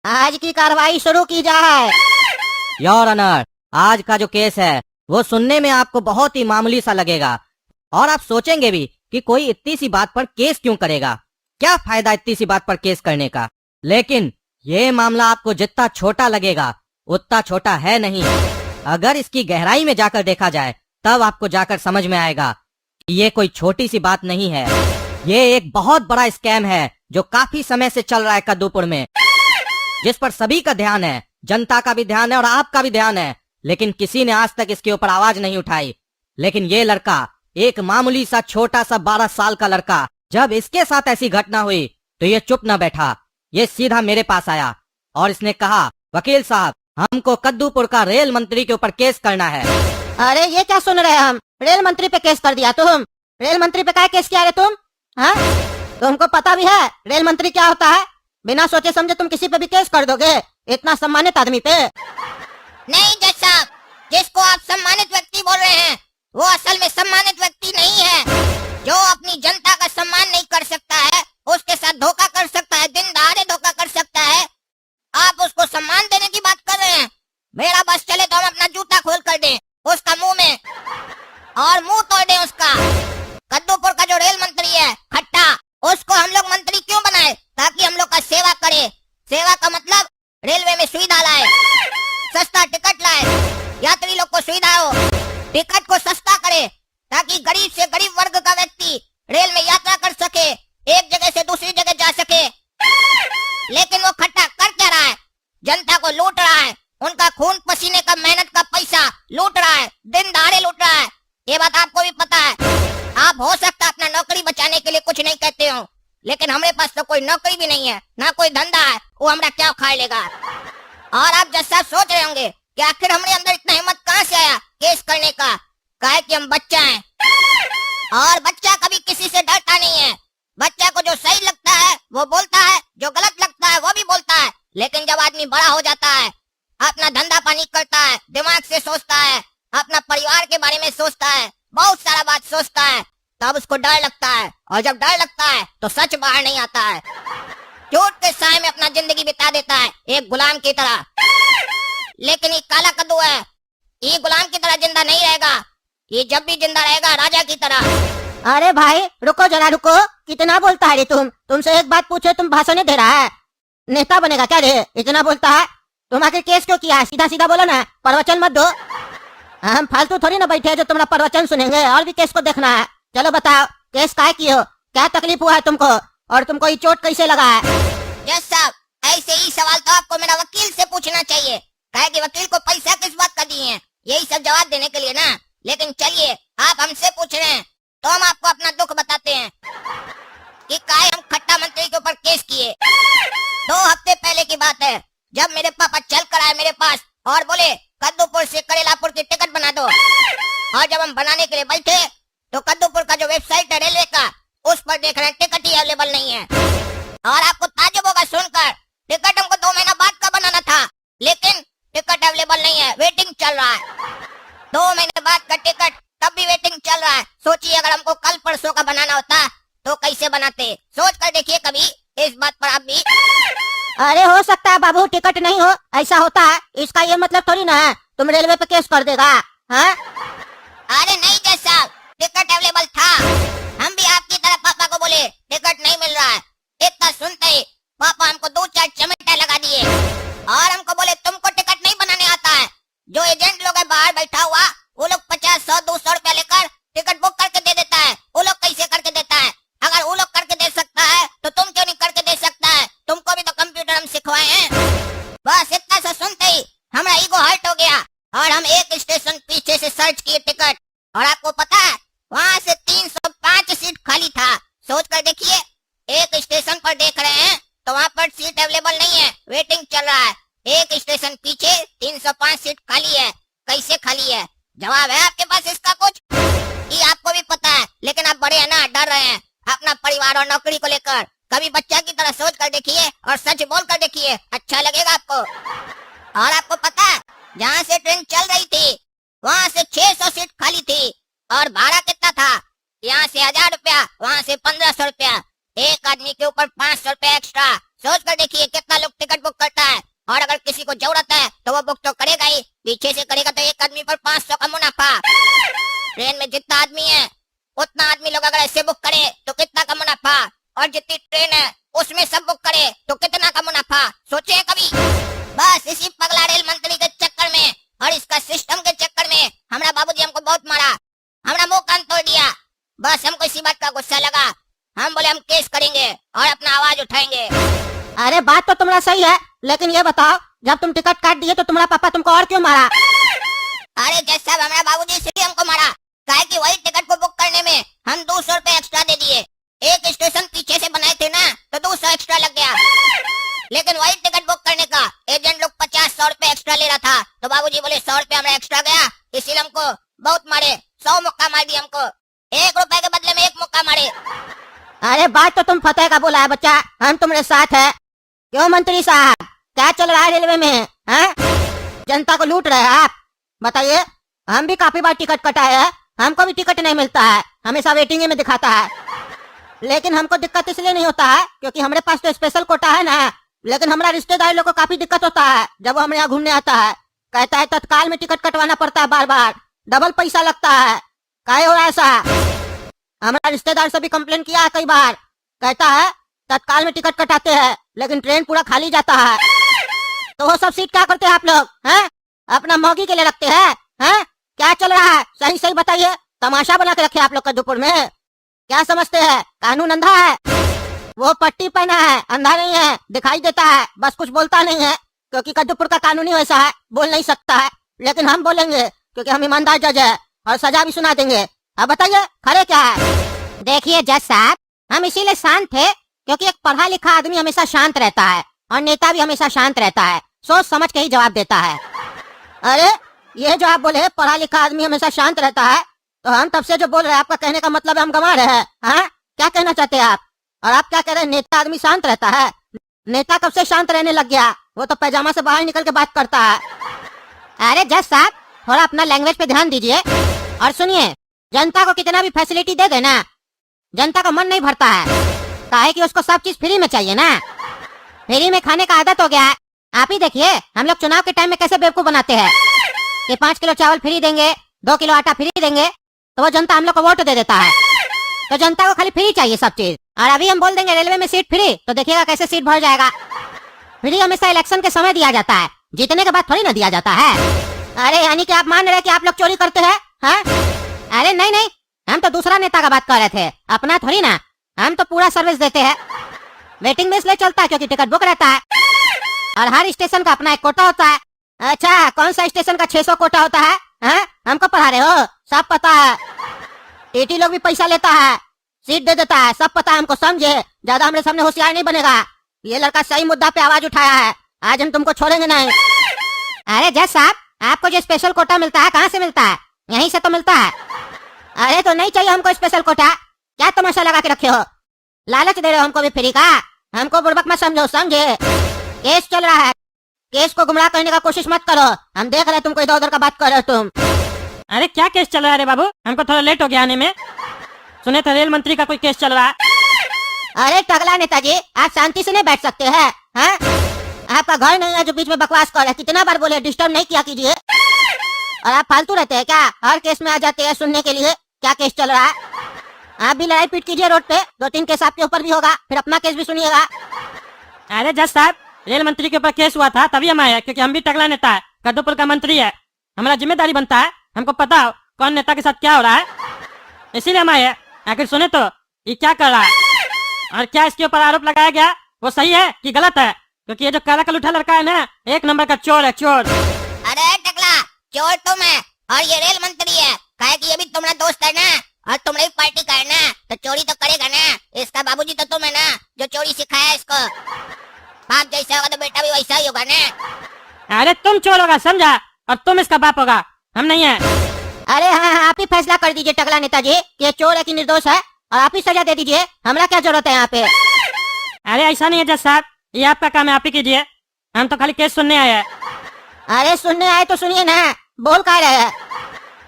आज की कार्रवाई शुरू की जाए। योर ऑनर, आज का जो केस है वो सुनने में आपको बहुत ही मामूली सा लगेगा और आप सोचेंगे भी कि कोई इतनी सी बात पर केस क्यों करेगा, क्या फायदा इतनी सी बात पर केस करने का। लेकिन ये मामला आपको जितना छोटा लगेगा उतना छोटा है नहीं। अगर इसकी गहराई में जाकर देखा जाए तब आपको जाकर समझ में आएगा कि ये कोई छोटी सी बात नहीं है। ये एक बहुत बड़ा स्कैम है जो काफी समय से चल रहा है कद्दूपुर में, जिस पर सभी का ध्यान है, जनता का भी ध्यान है और आपका भी ध्यान है, लेकिन किसी ने आज तक इसके ऊपर आवाज नहीं उठाई। लेकिन ये लड़का, एक मामूली सा छोटा सा 12 साल का लड़का, जब इसके साथ ऐसी घटना हुई तो ये चुप न बैठा। ये सीधा मेरे पास आया और इसने कहा, वकील साहब, हमको कद्दूपुर का रेल मंत्री के ऊपर केस करना है। अरे ये क्या सुन रहे हैं हम? रेल मंत्री पे केस कर दिया तुम? रेल मंत्री पे क्या केस किया रे तुम? हाँ, तुमको पता भी है रेल मंत्री क्या होता है? बिना सोचे समझे तुम किसी पे भी केस कर दोगे, इतना सम्मानित आदमी पे। नहीं जज साहब, जिसको आप सम्मानित व्यक्ति बोल रहे हैं वो असल में सम्मानित व्यक्ति नहीं है। जो अपनी जनता का सम्मान नहीं कर सकता है उसके साथ धोखा कर सकता है, दिन दहाड़े धोखा कर सकता है। आप उसको सम्मान देने की बात कर रहे हैं। मेरा बस चले तो हम अपना जूता खोल कर दें उसका मुंह में और मुंह तोड़ दें उसका। कद्दूपुर का जो रेल मंत्री है खट्टा, उसको हम लोग मंत्री क्यों बनाए? ताकि हम लोग का सेवा करे। सेवा का मतलब रेलवे में सुविधा लाए, सस्ता टिकट लाए, यात्री लोग को सुविधा हो, टिकट को सस्ता करे ताकि गरीब से गरीब वर्ग का व्यक्ति रेल में यात्रा कर सके, एक जगह से दूसरी जगह जा सके। लेकिन वो खट्टा कर क्या रहा है? जनता को लूट रहा है, उनका खून पसीने का मेहनत का पैसा लूट रहा है, दिन दहाड़े लूट रहा है। ये बात आपको भी पता है। आप हो सकता है अपना नौकरी बचाने के लिए कुछ नहीं कहते हो, लेकिन हमारे पास तो कोई नौकरी भी नहीं है, ना कोई धंधा है, वो हमारा क्या उखाड़ लेगा। और आप जैसा सोच रहे होंगे कि आखिर हमारे अंदर इतना हिम्मत कहाँ से आया केस करने का? काहे कि हम बच्चा हैं और बच्चा कभी किसी से डरता नहीं है। बच्चा को जो सही लगता है वो बोलता है, जो गलत लगता है वो भी बोलता है। लेकिन जब आदमी बड़ा हो जाता है, अपना धंधा पानी करता है, दिमाग से सोचता है, अपना परिवार के बारे में सोचता है, बहुत सारा बात सोचता है, तब उसको डर लगता है। और जब डर लगता है तो सच बाहर नहीं आता है, झूठ के साए में अपना जिंदगी बिता देता है एक गुलाम की तरह। लेकिन ये काला कद्दू है, ये गुलाम की तरह जिंदा नहीं रहेगा, ये जब भी जिंदा रहेगा राजा की तरह। अरे भाई रुको जरा रुको, कितना बोलता है रे तुम? तुमसे एक बात पूछे तुम भाषण दे रहा है? नेता बनेगा क्या रे? इतना बोलता है? तुम आखिर केस क्यों किया? सीधा सीधा बोलो ना, प्रवचन मत दो। हम फालतू थोड़ी ना बैठे जो तुम्हारा प्रवचन सुनेंगे, और भी केस को देखना है। चलो बताओ, केस काहे किए हो? क्या तकलीफ हुआ है तुमको, और तुमको ये चोट कैसे लगा है? जज साहब, ऐसे ही सवाल तो आपको मेरा वकील से पूछना चाहिए। कहे कि वकील को पैसा किस बात का दिए हैं, यही सब जवाब देने के लिए ना। लेकिन चलिए, आप हमसे पूछ रहे हैं तो हम आपको अपना दुख बताते हैं कि काहे हम खट्टा मंत्री के ऊपर केस किए। 2 हफ्ते पहले की बात है, जब मेरे पापा चल कर आए मेरे पास और बोले कद्दूपुर से करेलापुर की टिकट बना दो। और जब हम बनाने के लिए बैठे तो कद्दूपुर का जो वेबसाइट है रेलवे का, उस पर देख रहे हैं टिकट ही अवेलेबल नहीं है। और आपको ताज्जुब होगा सुनकर, टिकट हमको 2 महीना बाद का बनाना था, लेकिन टिकट अवेलेबल नहीं है, वेटिंग चल रहा है। 2 महीने बाद का टिकट, तब भी वेटिंग चल रहा है। सोचिए अगर हमको कल परसों का बनाना होता तो कैसे बनाते? सोच कर देखिए कभी इस बात पर आप भी। अरे हो सकता है बाबू टिकट नहीं हो, ऐसा होता है, इसका ये मतलब थोड़ी ना है तुम रेलवे पे केस कर देगा। हाँ? अरे नहीं जज साहब, टिकट अवेलेबल था। हम भी आपकी तरह पापा को बोले टिकट नहीं मिल रहा है। इतना सुनते ही पापा हमको 2-4 चमेटा लगा दिए और हमको बोले तुमको टिकट नहीं बनाने आता है। जो एजेंट लोग है बाहर बैठा हुआ, वो लोग 50, 100, 200 रुपया लेकर टिकट बुक करके दे देता है। वो लोग कैसे करके देता है? अगर वो लोग करके दे सकता है तो तुम क्यों नहीं करके दे सकता है? तुमको भी तो कंप्यूटर हम सिखवाए हैं। बस इतना सा सुनते ही हमारा ईगो हर्ट हो गया और हम एक स्टेशन पीछे से सर्च किए टिकट, और आपको पता है वहाँ से 305 सीट खाली था। सोच कर देखिए, एक स्टेशन पर देख रहे हैं तो वहाँ पर सीट अवेलेबल नहीं है, वेटिंग चल रहा है। एक स्टेशन पीछे 305 सीट खाली है, कैसे खाली है? जवाब है आपके पास इसका कुछ? ये आपको भी पता है, लेकिन आप बड़े हैं ना, डर रहे हैं अपना परिवार और नौकरी को लेकर। कभी बच्चा की तरह सोच कर देखिए और सच बोल कर देखिए, अच्छा लगेगा आपको। और आपको पता है जहाँ से ट्रेन चल रही थी वहाँ से 600 सीट खाली थी, और भाड़ा कितना था? यहाँ से 1000 रुपया, वहाँ से 1500 रुपया, एक आदमी के ऊपर 500 रुपया एक्स्ट्रा। सोच कर देखिए कितना लोग टिकट बुक करता है। जरूरत है तो वो बुक तो करेगा ही, पीछे से करेगा तो एक आदमी पर 500 का मुनाफा। ट्रेन में जितना आदमी है उतना आदमी लोग अगर ऐसे बुक करे तो कितना का मुनाफा, और जितनी ट्रेन है उसमें सब बुक करे तो कितना का मुनाफा, सोचे हैं कभी? बस इसी पगला रेल मंत्री के चक्कर में और इसका सिस्टम के चक्कर में हमारा बाबूजी हमको बहुत मारा, हमारा मुंह कान तोड़ दिया। बस हमको इसी बात का गुस्सा लगा, हम बोले हम केस करेंगे और अपना आवाज उठाएंगे। अरे बात तो तुम्हारा सही है, लेकिन ये बताओ जब तुम टिकट काट दिए तो तुम्हारा पापा तुमको और क्यों मारा? अरे जज साहब, हमारा बाबूजी इसलिए हमको मारा काहे कि वही टिकट को बुक करने में हम 200 रुपए एक्स्ट्रा दे दिए। एक स्टेशन पीछे से बनाए थे ना तो 200 एक्स्ट्रा लग गया, लेकिन वही टिकट बुक करने का एजेंट लोग 50-100 रुपए एक्स्ट्रा ले रहा था, तो बाबूजी बोले 100 रुपए हमारा एक्स्ट्रा गया, इसीलिए हमको बहुत मारे। 100 मुक्का मार दिया हमको, 1 रुपए के बदले में 1 मुक्का मारे। अरे बात तो तुम फतेह का बोला है बच्चा, हम तुम्हारे साथ है। क्यों मंत्री साहब, क्या चल रहा है रेलवे में? हैं? जनता को लूट रहे हैं आप? बताइए, हम भी काफी बार टिकट कटाए हैं, हमको भी टिकट नहीं मिलता है, हमेशा वेटिंग में दिखाता है। लेकिन हमको दिक्कत इसलिए नहीं होता है क्योंकि हमारे पास तो स्पेशल कोटा है ना। लेकिन हमारा रिश्तेदार लोग को काफी दिक्कत होता है जब वो हमारे यहाँ घूमने आता है, कहता है तत्काल में टिकट कटवाना पड़ता है, बार बार डबल पैसा लगता है। काहे हो रहा है ऐसा? हमारा रिश्तेदार से भी कंप्लेन किया है कई बार, कहता है तत्काल में टिकट कटाते हैं लेकिन ट्रेन पूरा खाली जाता है। तो वो सब सीट क्या करते हैं आप लोग? हैं? अपना मौगी के लिए रखते हैं? हैं? क्या चल रहा है? सही सही बताइए, तमाशा बना के रखे आप लोग कद्दूपुर में। क्या समझते हैं कानून अंधा है? वो पट्टी पहना है, अंधा नहीं है, दिखाई देता है, बस कुछ बोलता नहीं है क्योंकि कद्दूपुर का कानून ही वैसा है, बोल नहीं सकता है। लेकिन हम बोलेंगे क्योंकि हम ईमानदार जज है और सजा भी सुना देंगे। अब बताइए खड़े क्या है? देखिए जज साहब, हम इसीलिए शांत थे क्योंकि एक पढ़ा लिखा आदमी हमेशा शांत रहता है और नेता भी हमेशा शांत रहता है, सोच समझ के ही जवाब देता है। अरे ये जो आप बोले पढ़ा लिखा आदमी हमेशा शांत रहता है, तो हम तब से जो बोल रहे हैं आपका कहने का मतलब है हम गंवा रहे हैं? हाँ, क्या कहना चाहते हैं आप? और आप क्या कह रहे हैं नेता आदमी शांत रहता है? नेता कब से शांत रहने लग गया? वो तो पैजामा से बाहर निकल के बात करता है। अरे जज साहब, थोड़ा अपना लैंग्वेज पे ध्यान दीजिए और सुनिए, जनता को कितना भी फैसिलिटी दे देना, जनता का मन नहीं भरता है, काहे कि उसको सब चीज फ्री में चाहिए ना। फ्री में खाने का आदत हो गया है। आप ही देखिए हम लोग चुनाव के टाइम में कैसे बेवकूफ बनाते हैं कि 5 किलो चावल फ्री देंगे, 2 किलो आटा फ्री देंगे, तो वो जनता हम लोग को वोट दे देता है। तो जनता को खाली फ्री चाहिए सब चीज। और अभी हम बोल देंगे रेलवे में सीट फ्री, तो देखिएगा कैसे सीट भर जाएगा। फ्री हमेशा इलेक्शन के समय दिया जाता है, जीतने के बाद थोड़ी ना दिया जाता है। अरे यानी कि आप मान रहे हैं कि आप लोग चोरी करते हैं? हाँ? अरे नहीं नहीं, हम तो दूसरा नेता का बात कर रहे थे, अपना थोड़ी ना। हम तो पूरा सर्विस देते हैं। वेटिंग में इसलिए चलता है क्योंकि टिकट बुक रहता है और हर स्टेशन का अपना एक कोटा होता है। अच्छा, कौन सा स्टेशन का 600 कोटा होता है? हाँ? हमको पढ़ा रहे हो? सब पता है। टीटी लोग भी पैसा लेता है, सीट दे देता है, सब पता है हमको, समझे? ज्यादा हमारे सामने होशियार नहीं बनेगा। ये लड़का सही मुद्दा पे आवाज उठाया है, आज हम तुमको छोड़ेंगे नहीं। अरे जज साहब, आपको जो स्पेशल कोटा मिलता है कहाँ से मिलता है? यहीं से तो मिलता है। अरे तो नहीं चाहिए हमको स्पेशल कोटा, क्या तमाशा लगा के रखे हो? लालच दे रहे हो हमको भी फ्री का? हमको बुड़बक मत समझो, समझे? केस चल रहा है, केस को गुमराह करने का कोशिश मत करो। हम देख रहे तुमको इधर उधर का बात कर रहे हो तुम। अरे क्या केस चल रहा है रे बाबू? हमको थोड़ा लेट हो गया आने में, सुने थे रेल मंत्री का कोई केस चल रहा है। अरे टगला नेताजी, आप शांति से नहीं बैठ सकते हैं? हाँ? आपका घर नहीं है जो बीच में बकवास कर रहे हैं? कितना बार बोले डिस्टर्ब नहीं किया कीजिए। और आप फालतू रहते हैं क्या? हर केस में आ जाते हैं सुनने के लिए क्या केस चल रहा है। आप भी लड़ाई पीट कीजिए रोड पे, 2-3 केस आपके ऊपर भी होगा, फिर अपना केस भी सुनिएगा। अरे जज साहब, रेल मंत्री के ऊपर केस हुआ था तभी हम आए, क्योंकि हम भी टगला नेता है, कद्दूपुर का मंत्री है, हमारा जिम्मेदारी बनता है, हमको पता हो कौन नेता के साथ क्या हो रहा है, इसीलिए हम आए। आखिर सुने तो ये क्या कर रहा है और क्या इसके ऊपर आरोप लगाया गया वो सही है कि गलत है? क्योंकि ये जो काला कलूठा लड़का है ना, 1 नंबर का चोर है, चोर। अरे टकला, चोर तुम है और ये रेल मंत्री है, काहे कि ये भी तुम्हारा दोस्त है ना और तुम्हारी पार्टी का है ना, तो चोरी तो करेगा ना। इसका बाबूजी तो तुम है ना जो चोरी सिखाया इसको। बाप जैसा होगा तो बेटा भी वैसा ही होगा ना। अरे तुम चोर होगा समझा, और तुम इसका बाप होगा, हम नहीं है। अरे हाँ हाँ, आप ही फैसला कर दीजिए टगला नेताजी, ये चोर है कि निर्दोष है, और आप ही सजा दे दीजिए, हमरा क्या जरूरत है यहाँ पे? अरे ऐसा नहीं है जज साहब, ये आपका काम है, आप ही कीजिए, हम तो खाली केस सुनने आए हैं। अरे सुनने आए तो सुनिए ना, बोल का रहे हैं?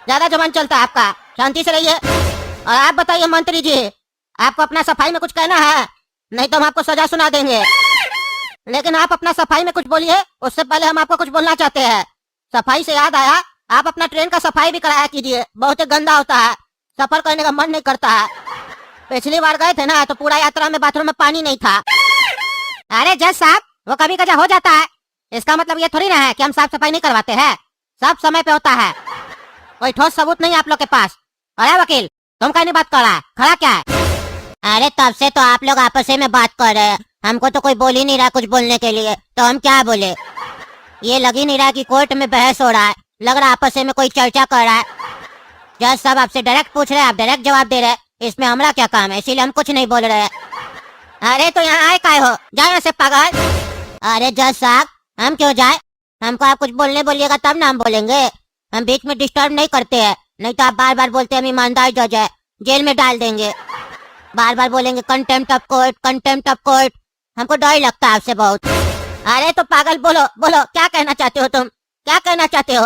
ज्यादा जबान चलता है आपका, शांति से रहिए। और आप बताइए मंत्री जी, आपको अपना सफाई में कुछ कहना है? नहीं तो हम आपको सजा सुना देंगे। लेकिन आप अपना सफाई में कुछ बोलिए, उससे पहले हम आपको कुछ बोलना चाहते हैं। सफाई से याद आया, आप अपना ट्रेन का सफाई भी कराया कीजिए, बहुत ही गंदा होता है, सफर करने का मन नहीं करता है। पिछली बार गए थे ना तो पूरा यात्रा में बाथरूम में पानी नहीं था। अरे जज साहब, वो कभी कभी हो जाता है, इसका मतलब ये थोड़ी ना है कि हम साफ सफाई नहीं करवाते हैं, सब समय पे होता है। कोई ठोस सबूत नहीं आप लोग के पास। अरे वकील, तुम कहीं नहीं बात कर रहा है, खड़ा क्या है? अरे तब से तो आप लोग आपस में बात कर रहे हैं, हमको तो कोई बोल ही नहीं रहा कुछ बोलने के लिए, तो हम क्या बोले? ये लग ही नहीं रहा कि कोर्ट में बहस हो रहा है, लग रहा आपस में कोई चर्चा कर रहा है। जज साहब आपसे डायरेक्ट पूछ रहे हैं, आप डायरेक्ट जवाब दे रहे हैं, इसमें हमारा क्या काम है? इसीलिए हम कुछ नहीं बोल रहे हैं। अरे तो यहाँ आए काय हो, जाए यहाँ से पागल। अरे जज साहब, हम क्यों जाए? हमको आप कुछ बोलने बोलिएगा तब ना हम बोलेंगे, हम बीच में डिस्टर्ब नहीं करते हैं, नहीं तो आप बार बार बोलते हैं हम ईमानदार जज है, जेल में डाल देंगे। बार बार बोलेंगे contempt of court, contempt of court, हमको डर ही लगता है आपसे बहुत। अरे तो पागल, बोलो बोलो, क्या कहना चाहते हो तुम, क्या कहना चाहते हो?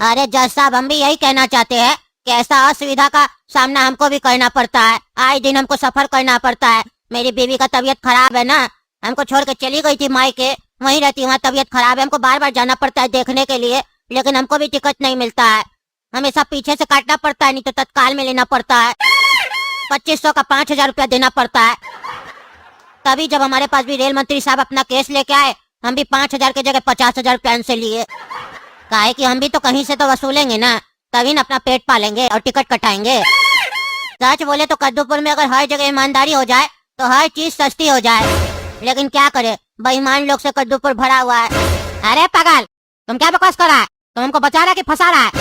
अरे जज साहब, हम भी यही कहना चाहते हैं कि ऐसा असुविधा का सामना हमको भी करना पड़ता है, आए दिन हमको सफर करना पड़ता है। मेरी बीवी का तबीयत खराब है ना, हमको छोड़ के चली गई थी मायके, वहीं रहती, वहाँ तबीयत खराब है, हमको बार बार जाना पड़ता है देखने के लिए, लेकिन हमको भी टिकट नहीं मिलता है, हमेशा पीछे से काटना पड़ता है, नहीं तो तत्काल में लेना पड़ता है। 2500 का 5000 रुपया देना पड़ता है। तभी जब हमारे पास भी रेल मंत्री साहब अपना केस लेके आए, हम भी 5000 की जगह 50,000 रुपया उनसे लिए। काहे कि हम भी तो कहीं से तो वसूलेंगे ना, तभी ना अपना पेट पालेंगे और टिकट कटाएंगे। सच बोले तो कद्दूपुर में अगर हर जगह ईमानदारी हो जाए तो हर चीज सस्ती हो जाए, लेकिन क्या करे, बेईमान लोग से कद्दूपुर भरा हुआ है। अरे पागल, तुम क्या बकवास कर रहा है? तुम हमको बचा रहा है कि फंसा रहा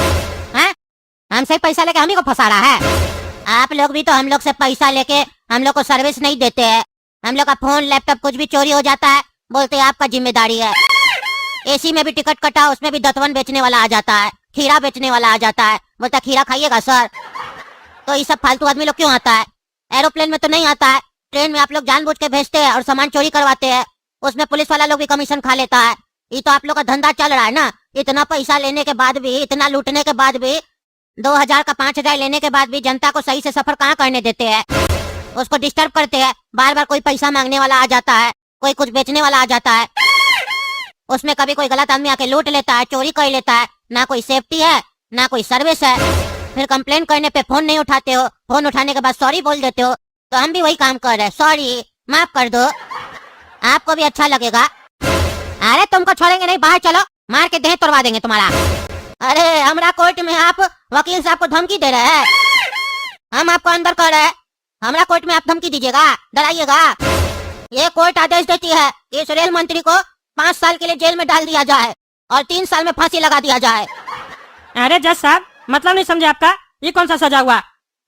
है? हमसे पैसा लेके हम ही को फंसा रहा है। आप लोग भी तो हम लोग से पैसा लेके हम लोग को सर्विस नहीं देते हैं, हम लोग का फोन लैपटॉप कुछ भी चोरी हो जाता है, बोलते हैं आपका जिम्मेदारी है। एसी में भी टिकट कटा, उसमें भी दतवन बेचने वाला आ जाता है, खीरा बेचने वाला आ जाता है, बोलता खीरा खाइएगा सर। तो ये सब फालतू आदमी लोग क्यों आता है? एरोप्लेन में तो नहीं आता है, ट्रेन में आप लोग जानबूझ के भेजते हैं और सामान चोरी करवाते हैं, उसमें पुलिस वाला लोग भी कमीशन खा लेता है। ये तो आप लोग का धंधा चल रहा है ना, इतना पैसा लेने के बाद भी, इतना लूटने के बाद भी, 2000 का 5000 लेने के बाद भी जनता को सही से सफर कहाँ करने देते हैं, उसको डिस्टर्ब करते हैं। बार बार कोई पैसा मांगने वाला आ जाता है, कोई कुछ बेचने वाला आ जाता है, उसमें कभी कोई गलत आदमी आके लूट लेता है, चोरी कर लेता है, ना कोई सेफ्टी है ना कोई सर्विस है। फिर कंप्लेन करने पे फोन नहीं उठाते हो, फोन उठाने के बाद सॉरी बोल देते हो, तो हम भी वही काम कर रहे हैं, सॉरी माफ कर दो, आपको भी अच्छा लगेगा। अरे तुमको छोड़ेंगे नहीं, बाहर चलो, मार के देह तोड़वा देंगे तुम्हारा। अरे हमारा कोर्ट में आप वकील साहब को धमकी दे रहे हैं, हम आपको अंदर कर रहे हैं, हमारा कोर्ट में आप धमकी दीजिएगा, डराइएगा। ये कोर्ट आदेश देती है कि इस रेल मंत्री को 5 साल के लिए जेल में डाल दिया जाए और 3 साल में फांसी लगा दिया जाए। अरे जज साहब, मतलब नहीं समझे आपका, ये कौन सा सजा हुआ?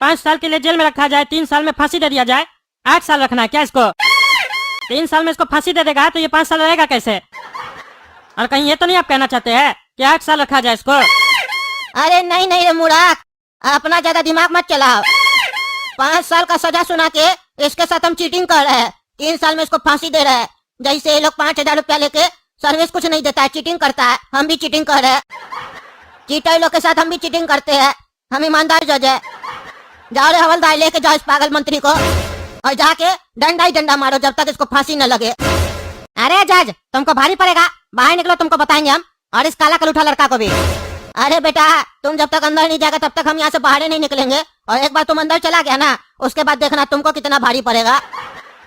5 साल के लिए जेल में रखा जाए, 3 साल में फांसी दे दिया जाए, 8 साल रखना है क्या इसको? 3 साल में इसको फांसी दे देगा तो ये 5 साल रहेगा कैसे? और कहीं ये तो नहीं आप कहना चाहते हैं कि 8 साल रखा जाए इसको? अरे नहीं नहीं रे मूर्ख, अपना ज्यादा दिमाग मत चलाओ। 5 साल का सजा सुना के इसके साथ हम चीटिंग कर रहे हैं, 3 साल में इसको फांसी दे रहे हैं। जैसे ये लोग 5000 रुपया लेके सर्विस कुछ नहीं देता है, चीटिंग करता है, हम भी चीटिंग कर रहे हैं। चीटर लोग के साथ हम भी चीटिंग करते हैं, हम ईमानदार जज है। जाओ रे हवलदार, लेके जाओ इस पागल मंत्री को और जाके डंडा ही डंडा मारो जब तक इसको फांसी न लगे। अरे जज, तुमको भारी पड़ेगा, बाहर निकलो, तुमको बताएंगे हम, और इस काला कलूठा लड़का को भी। अरे बेटा, तुम जब तक अंदर नहीं जाएगा तब तक हम यहाँ से बाहर नहीं निकलेंगे, और एक बार तुम अंदर चला गया ना, उसके बाद देखना तुमको कितना भारी पड़ेगा।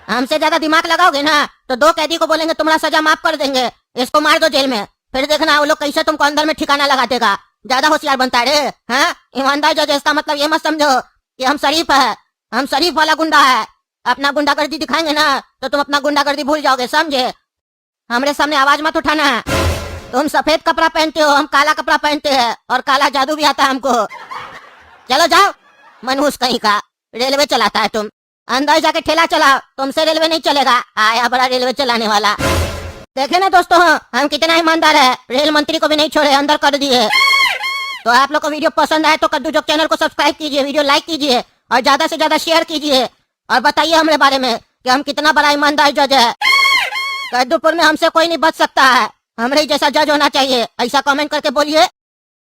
हमसे ज्यादा दिमाग लगाओगे ना तो 2 कैदी को बोलेंगे तुम्हारा सजा माफ कर देंगे, इसको मार दो जेल में, फिर देखना वो लोग कैसे तुमको अंदर में ठिकाना लगा देगा। ज्यादा होशियार बनता है रे, हाँ? ईमानदार जज, इसका मतलब ये मत समझो कि हम शरीफ है, हम शरीफ वाला गुंडा है। अपना गुंडागर्दी दिखाएंगे ना तो तुम अपना गुंडागर्दी भूल जाओगे, समझे? हमारे सामने आवाज मत उठाना। तुम सफेद कपड़ा पहनते हो, हम काला कपड़ा पहनते हैं, और काला जादू भी आता है हमको। चलो जाओ, मनहूस कहीं का, रेलवे चलाता है तुम, अंदर जाके ठेला चलाओ, तुमसे रेलवे नहीं चलेगा, आया बड़ा रेलवे चलाने वाला। देखे ना दोस्तों, हम कितना ईमानदार है, रेल मंत्री को भी नहीं छोड़े, अंदर कर दिए। तो आप लोग को वीडियो पसंद आए तो कद्दू जोक चैनल को सब्सक्राइब कीजिए, वीडियो लाइक कीजिए और ज्यादा से ज्यादा शेयर कीजिए, और बताइए हमारे बारे में कि हम कितना बड़ा ईमानदार जज है। कद्दूपुर में हमसे कोई नहीं बच सकता है, हमारे जैसा जज होना चाहिए, ऐसा कमेंट करके बोलिए।